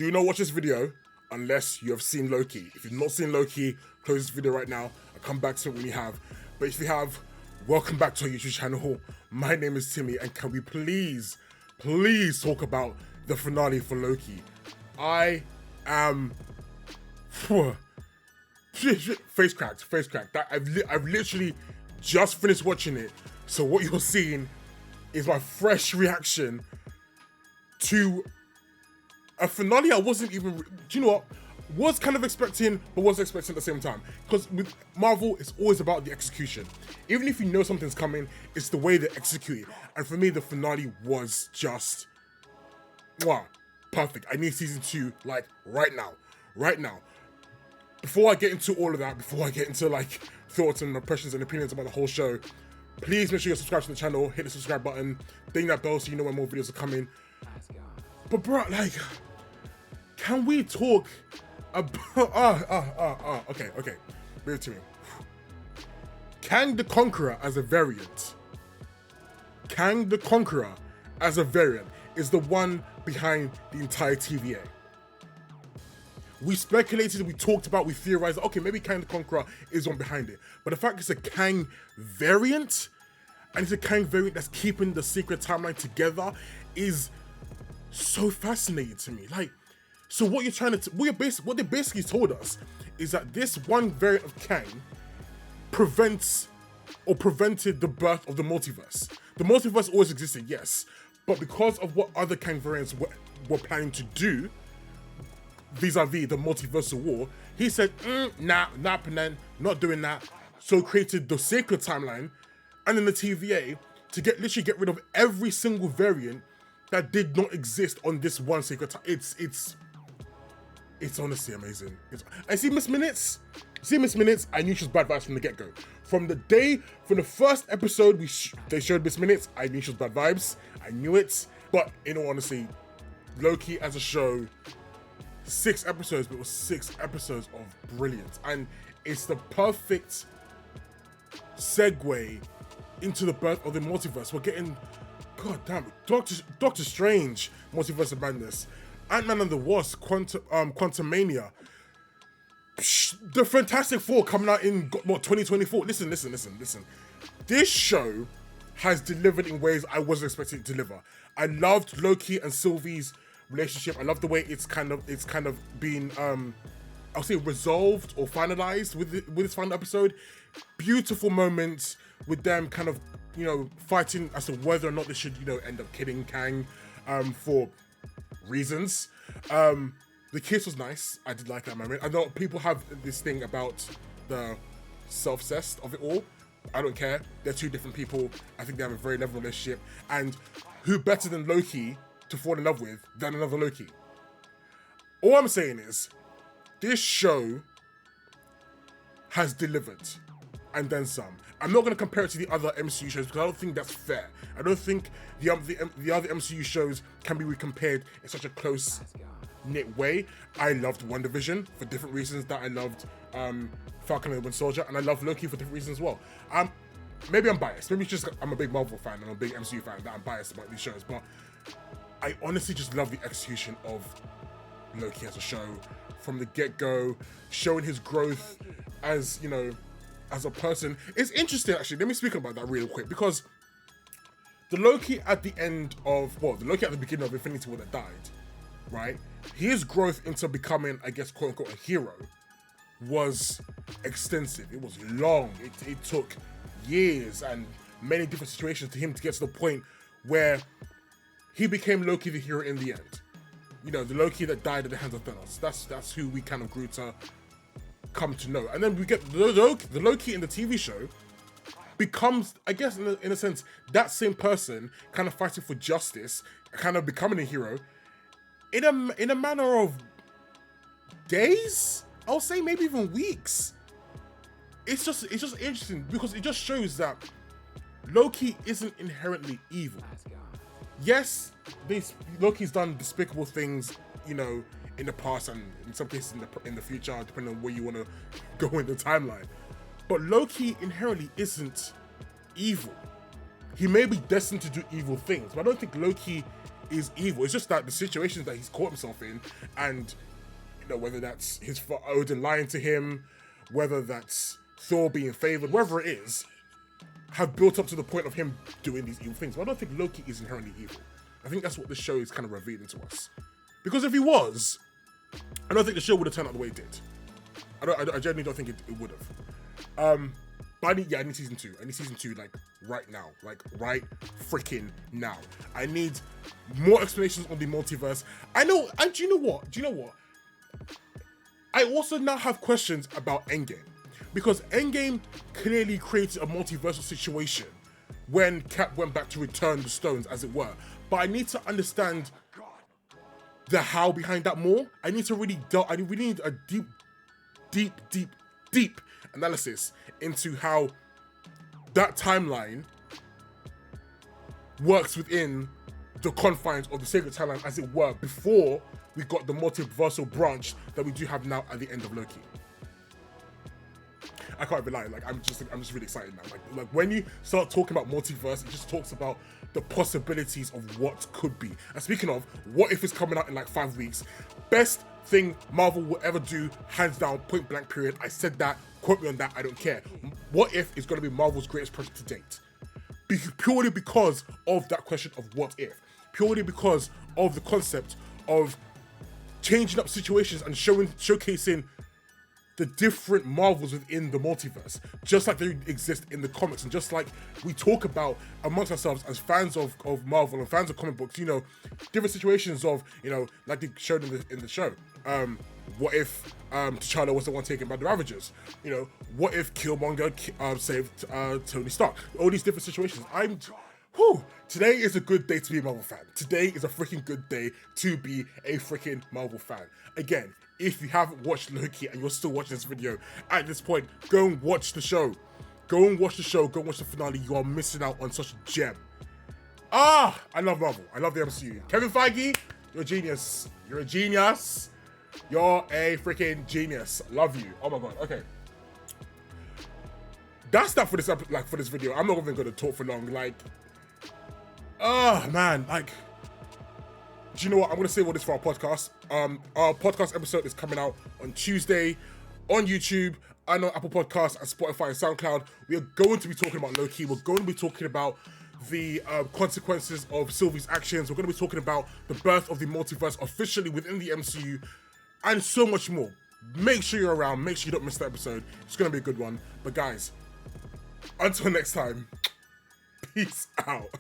Do not watch this video unless you have seen Loki. If you've not seen Loki, close this video right now. I'll come back to it when you have. But if you have, welcome back to our YouTube channel. My name is Timmy, and can we please talk about the finale for Loki? I am face cracked. That I've literally just finished watching it. So what you're seeing is my fresh reaction to a finale I wasn't even, do you know what? Was kind of expecting, but wasn't expecting at the same time. Because with Marvel, it's always about the execution. Even if you know something's coming, it's the way they execute it. And for me, the finale was just, perfect. I need season 2, like, right now. Before I get into all of that, before I get into, like, thoughts and impressions and opinions about the whole show, please make sure you're subscribed to the channel, hit the subscribe button, ding that bell so you know when more videos are coming. But bro, like, can we talk about, okay, bear to me. Kang the Conqueror as a variant. Kang the Conqueror as a variant is the one behind the entire TVA. We speculated, we talked about, we theorized, okay, maybe Kang the Conqueror is one behind it. But the fact it's a Kang variant, and it's a Kang variant that's keeping the secret timeline together, is so fascinating to me. Like, so what you're trying to, what they basically told us is that this one variant of Kang prevented the birth of the multiverse. The multiverse always existed, yes, but because of what other Kang variants were planning to do, vis-a-vis the multiversal war, he said, not doing that. So created the sacred timeline and then the TVA to literally get rid of every single variant that did not exist on this one sacred time. It's honestly amazing. I see Miss Minutes. I knew she was bad vibes from the get-go. From the first episode they showed Miss Minutes, I knew she was bad vibes. I knew it. But in all honesty, Loki as a show, 6 episodes, but it was 6 episodes of brilliance. And it's the perfect segue into the birth of the multiverse. We're getting, god damn it, Doctor Strange, Multiverse of Madness, Ant-Man and the Wasp, Quantumania, the Fantastic Four coming out in, 2024. Listen. This show has delivered in ways I wasn't expecting it to deliver. I loved Loki and Sylvie's relationship. I love the way it's kind of been, I'll say resolved or finalized with this final episode. Beautiful moments with them kind of, fighting as to whether or not they should, end up killing Kang, for reasons. The kiss was nice. I did like that moment. I know people have this thing about the self-cessed of it all. I don't care. They're two different people. I think they have a very level relationship. And who better than Loki to fall in love with than another Loki? All I'm saying is, this show has delivered, and then some. I'm not going to compare it to the other MCU shows because I don't think that's fair. I don't think the other MCU shows can be compared in such a close-knit way. I loved WandaVision for different reasons that I loved Falcon and the Winter Soldier, and I love Loki for different reasons as well. Maybe I'm biased. Maybe it's just I'm a big Marvel fan and I'm a big MCU fan that I'm biased about these shows, but I honestly just love the execution of Loki as a show from the get-go, showing his growth as, as a person. It's interesting, actually. Let me speak about that real quick, because the Loki at the beginning of Infinity War that died, right? His growth into becoming, I guess, quote-unquote, a hero was extensive. It was long. It took years and many different situations to him to get to the point where he became Loki the hero in the end. The Loki that died at the hands of Thanos. That's who we kind of grew to come to know. And then we get the Loki in the TV show becomes, I guess, in a sense, that same person kind of fighting for justice, kind of becoming a hero in a manner of days. I'll say maybe even weeks. It's just interesting because it just shows that Loki isn't inherently evil. Yes, Loki's done despicable things, in the past and in some cases in the future, depending on where you want to go in the timeline. But Loki inherently isn't evil. He may be destined to do evil things, but I don't think Loki is evil. It's just that the situations that he's caught himself in, and whether that's his Odin lying to him, whether that's Thor being favored, whatever it is, have built up to the point of him doing these evil things. But I don't think Loki is inherently evil. I think that's what the show is kind of revealing to us. Because if he was, I don't think the show would have turned out the way it did. I genuinely don't think it would have. But I need season 2. I need season 2 like right now. Like right freaking now. I need more explanations on the multiverse. I know, and do you know what? I also now have questions about Endgame. Because Endgame clearly created a multiversal situation when Cap went back to return the stones, as it were. But I need to understand the how behind that more. I need to really we need a deep analysis into how that timeline works within the confines of the sacred timeline, as it were, before we got the multiversal branch that we do have now at the end of Loki. I can't even lie, like I'm just really excited now. Like when you start talking about multiverse, it just talks about the possibilities of what could be. And speaking of, what if it's coming out in like 5 weeks? Best thing Marvel will ever do, hands down, point blank period. I said that, quote me on that, I don't care. What If is going to be Marvel's greatest project to date. Purely because of that question of what if. Purely because of the concept of changing up situations and showcasing the different Marvels within the multiverse, just like they exist in the comics, and just like we talk about amongst ourselves as fans of Marvel and fans of comic books, different situations of, like they showed in the show. What if T'Challa was the one taken by the Ravagers? What if Killmonger saved Tony Stark? All these different situations. Today is a good day to be a Marvel fan. Today is a freaking good day to be a freaking Marvel fan. Again, if you haven't watched Loki and you're still watching this video at this point, go and watch the show. Go and watch the show. Go and watch the finale. You are missing out on such a gem. I love Marvel. I love the MCU. Kevin Feige, you're a genius. You're a genius. You're a freaking genius. Love you. Oh my god. Okay. That's that for this for this video. I'm not even gonna talk for long. Man, do you know what? I'm gonna save all this for our podcast. Our podcast episode is coming out on Tuesday on YouTube and on Apple Podcasts and Spotify and SoundCloud. We are going to be talking about Loki. We're going to be talking about the consequences of Sylvie's actions. We're going to be talking about the birth of the multiverse officially within the MCU and so much more. Make sure you're around. Make sure you don't miss that episode. It's going to be a good one. But guys, until next time, peace out.